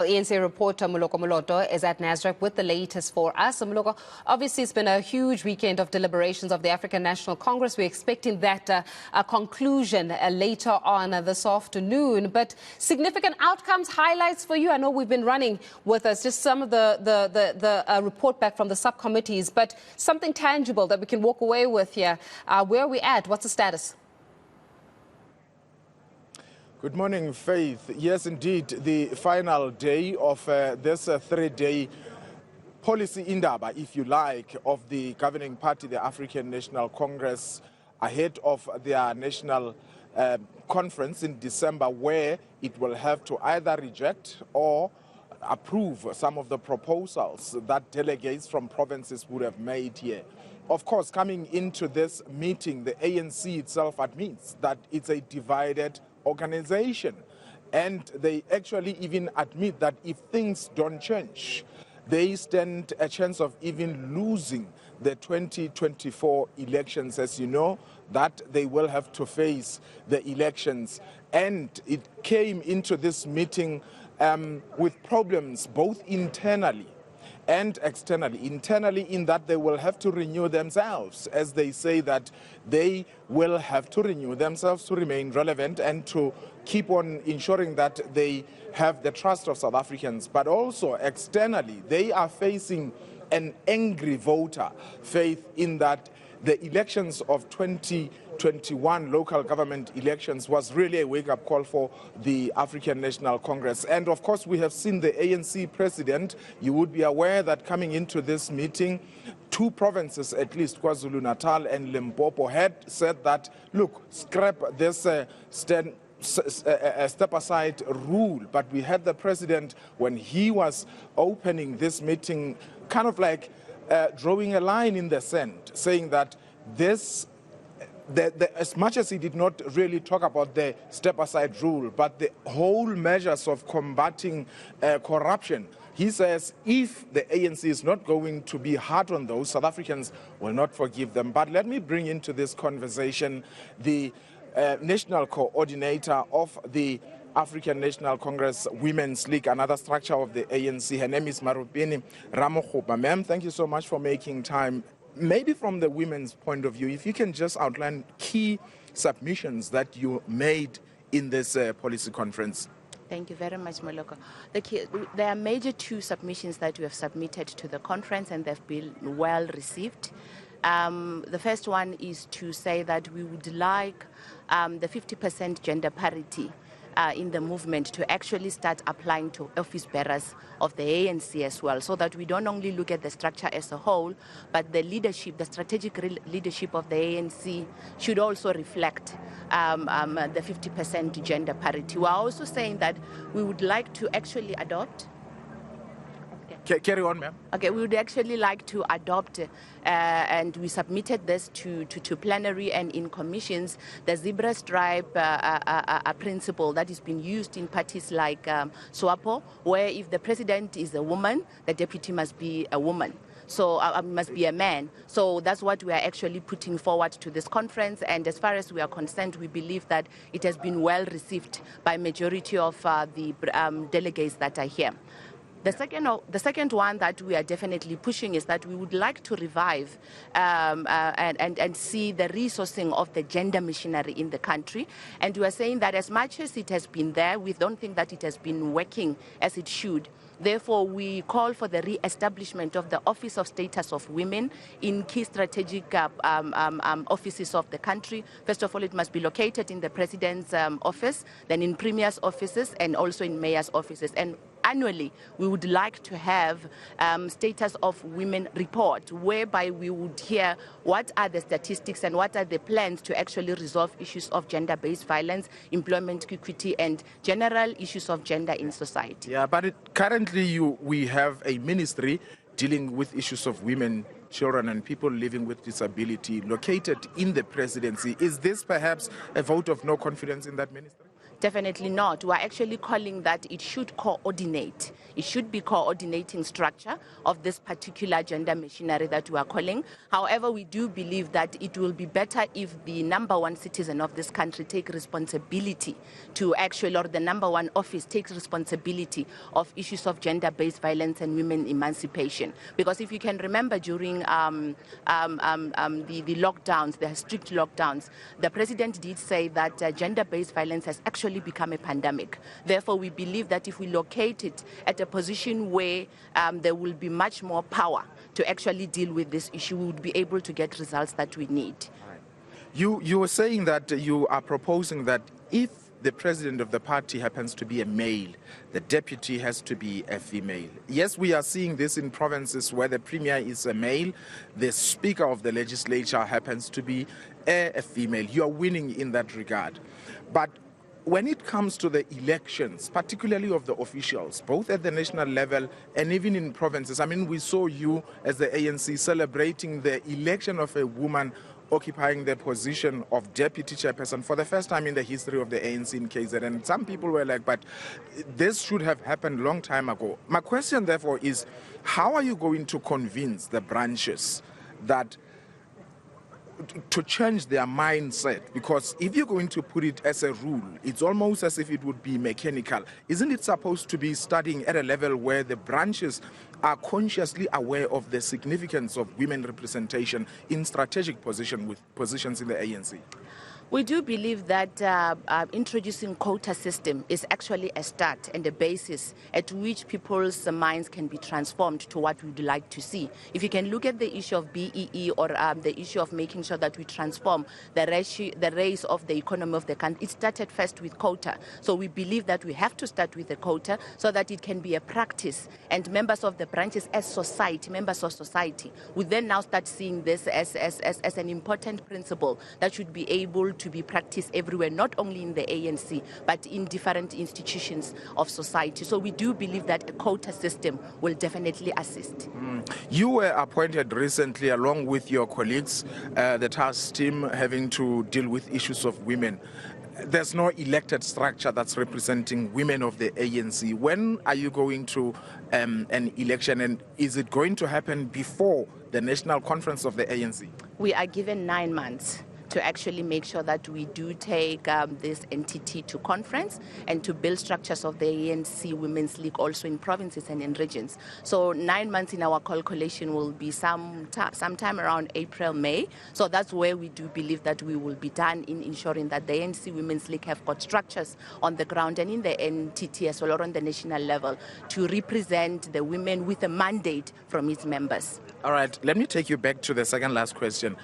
ANC reporter Moloko Moloto is at Nasrec with the latest for us. Moloko, obviously it's been a huge weekend of deliberations of the African National Congress. We're expecting that a conclusion later on this afternoon. But significant outcomes, highlights for you. I know we've been running with us just some of the report back from the subcommittees, but something tangible that we can walk away with here. Where are we at? What's the status? Good morning, Faith. Yes, indeed, the final day of this three-day policy indaba, if you like, of the governing party, the African National Congress, ahead of their national conference in December, where it will have to either reject or approve some of the proposals that delegates from provinces would have made here. Of course, coming into this meeting, the ANC itself admits that it's a divided organization, and they actually even admit that if things don't change, they stand a chance of even losing the 2024 elections. As you know, that they will have to face the elections, and it came into this meeting with problems both internally and externally. Internally, in that they will have to renew themselves, as they say that they will have to renew themselves to remain relevant and to keep on ensuring that they have the trust of South Africans. But also externally, they are facing an angry voter, Faith, in that the elections of 2021 local government elections was really a wake-up call for the African National Congress. And of course, we have seen the ANC president. You would be aware that coming into this meeting, two provinces, at least KwaZulu-Natal and Limpopo, had said that, look, scrap this step-aside rule. But we had the president, when he was opening this meeting, kind of like drawing a line in the sand, saying that this, as much as he did not really talk about the step-aside rule, but the whole measures of combating corruption, he says if the ANC is not going to be hard on those, South Africans will not forgive them. But let me bring into this conversation the national coordinator of the African National Congress Women's League, another structure of the ANC. Her name is Marupini Ramokgopa. Ma'am, thank you so much for making time. Maybe from the women's point of view, if you can just outline key submissions that you made in this policy conference. Thank you very much, Moloko. There are major two submissions that we have submitted to the conference, and they've been well received. The first one is to say that we would like the 50% gender parity in the movement to actually start applying to office bearers of the ANC as well, so that we don't only look at the structure as a whole, but the leadership, the strategic leadership of the ANC should also reflect the 50% gender parity. We are also saying that we would like to actually adopt. Carry on, ma'am. Okay, we would actually like to adopt, and we submitted this to plenary and in commissions, the zebra stripe principle that has been used in parties like SWAPO, where if the president is a woman, the deputy must be a woman. So must be a man. So that's what we are actually putting forward to this conference. And as far as we are concerned, we believe that it has been well received by majority of the delegates that are here. The second one that we are definitely pushing is that we would like to revive and see the resourcing of the gender machinery in the country. And we are saying that as much as it has been there, we don't think that it has been working as it should. Therefore, we call for the re-establishment of the Office of Status of Women in key strategic offices of the country. First of all, it must be located in the President's office, then in Premier's offices, and also in Mayor's offices. And annually, we would like to have status of women report, whereby we would hear what are the statistics and what are the plans to actually resolve issues of gender-based violence, employment equity, and general issues of gender in society. Yeah, but currently we have a ministry dealing with issues of women, children, and people living with disability located in the presidency. Is this perhaps a vote of no confidence in that ministry? Definitely not. We're actually calling that it should coordinate. It should be coordinating structure of this particular gender machinery that we are calling. However, we do believe that it will be better if the number one citizen of this country take responsibility to actually, or the number one office takes responsibility of issues of gender-based violence and women emancipation. Because if you can remember during the lockdowns, the strict lockdowns, the president did say that gender-based violence has actually become a pandemic. Therefore, we believe that if we locate it at a position where there will be much more power to actually deal with this issue, we would be able to get results that we need. You were saying that you are proposing that if the president of the party happens to be a male, the deputy has to be a female. Yes, we are seeing this in provinces where the premier is a male, the speaker of the legislature happens to be a female. You are winning in that regard. But when it comes to the elections, particularly of the officials, both at the national level and even in provinces, I mean, we saw you as the ANC celebrating the election of a woman occupying the position of deputy chairperson for the first time in the history of the ANC in KZN. And some people were like, but this should have happened a long time ago. My question, therefore, is how are you going to convince the branches that to change their mindset? Because if you're going to put it as a rule, it's almost as if it would be mechanical. Isn't it supposed to be studying at a level where the branches are consciously aware of the significance of women representation in strategic positions in the ANC? We do believe that introducing quota system is actually a start and a basis at which people's minds can be transformed to what we would like to see. If you can look at the issue of BEE or the issue of making sure that we transform the race of the economy of the country, it started first with quota. So we believe that we have to start with a quota so that it can be a practice. And members of the branches as society, members of society, would then now start seeing this as an important principle that should be able to be practiced everywhere, not only in the ANC, but in different institutions of society. So we do believe that a quota system will definitely assist. You were appointed recently, along with your colleagues, the task team having to deal with issues of women. There's no elected structure that's representing women of the ANC. When are you going to an election, and is it going to happen before the national conference of the ANC? We are given 9 months to actually make sure that we do take this entity to conference and to build structures of the ANC Women's League also in provinces and in regions. So 9 months in our calculation will be sometime around April, May. So that's where we do believe that we will be done in ensuring that the ANC Women's League have got structures on the ground and in the entity as well, or on the national level, to represent the women with a mandate from its members. All right, let me take you back to the second last question.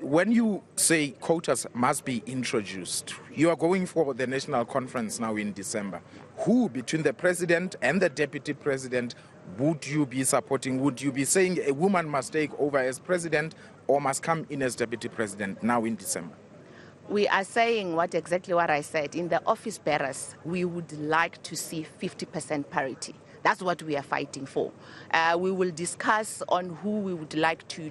When you say quotas must be introduced, you are going for the national conference now in December. Who, between the president and the deputy president, would you be supporting? Would you be saying a woman must take over as president or must come in as deputy president now in December? We are saying exactly what I said. In the office bearers, we would like to see 50% parity. That's what we are fighting for. We will discuss on who we would like to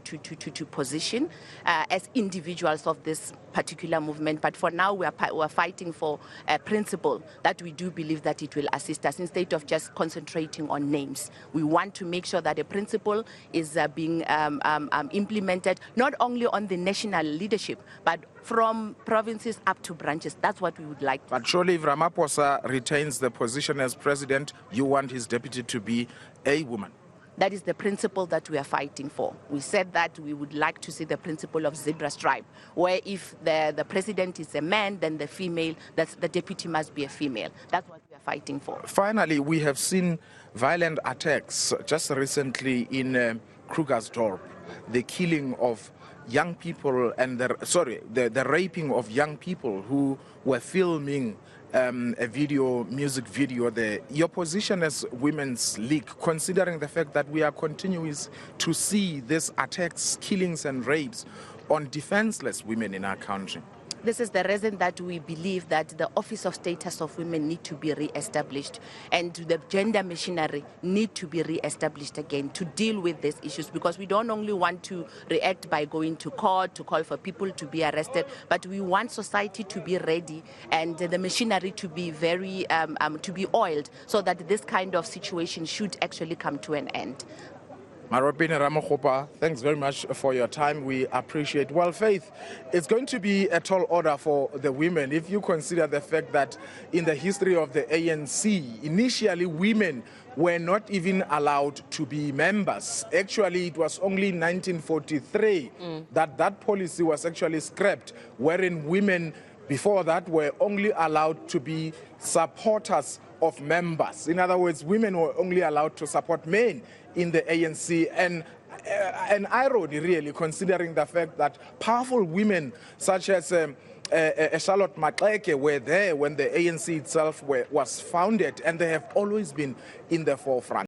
position as individuals of this particular movement. But for now, we are fighting for a principle that we do believe that it will assist us instead of just concentrating on names. We want to make sure that a principle is being implemented not only on the national leadership, but from provinces up to branches. That's what we would like. But surely if Ramaphosa retains the position as president, you want his deputy to be a woman. That is the principle that we are fighting for. We said that we would like to see the principle of zebra stripe, where if the president is a man, then the deputy must be a female. That's what we are fighting for. Finally, we have seen violent attacks just recently in Krugersdorp, the killing of young people and the raping of young people who were filming a music video there. Your position as Women's League, considering the fact that we are continuous to see these attacks, killings and rapes on defenseless women in our country? This is the reason that we believe that the Office of Status of Women need to be re-established, and the gender machinery need to be re-established again to deal with these issues, because we don't only want to react by going to court to call for people to be arrested, but we want society to be ready and the machinery to be very to be oiled, so that this kind of situation should actually come to an end. Maropine Ramakgopa, thanks very much for your time. We appreciate. Well, Faith, it's going to be a tall order for the women if you consider the fact that in the history of the ANC, initially women were not even allowed to be members. Actually, it was only in 1943 that policy was actually scrapped, wherein women before that were only allowed to be supporters of members. In other words, women were only allowed to support men in the ANC, and an irony really, considering the fact that powerful women such as Charlotte Maxeke were there when the ANC itself was founded, and they have always been in the forefront.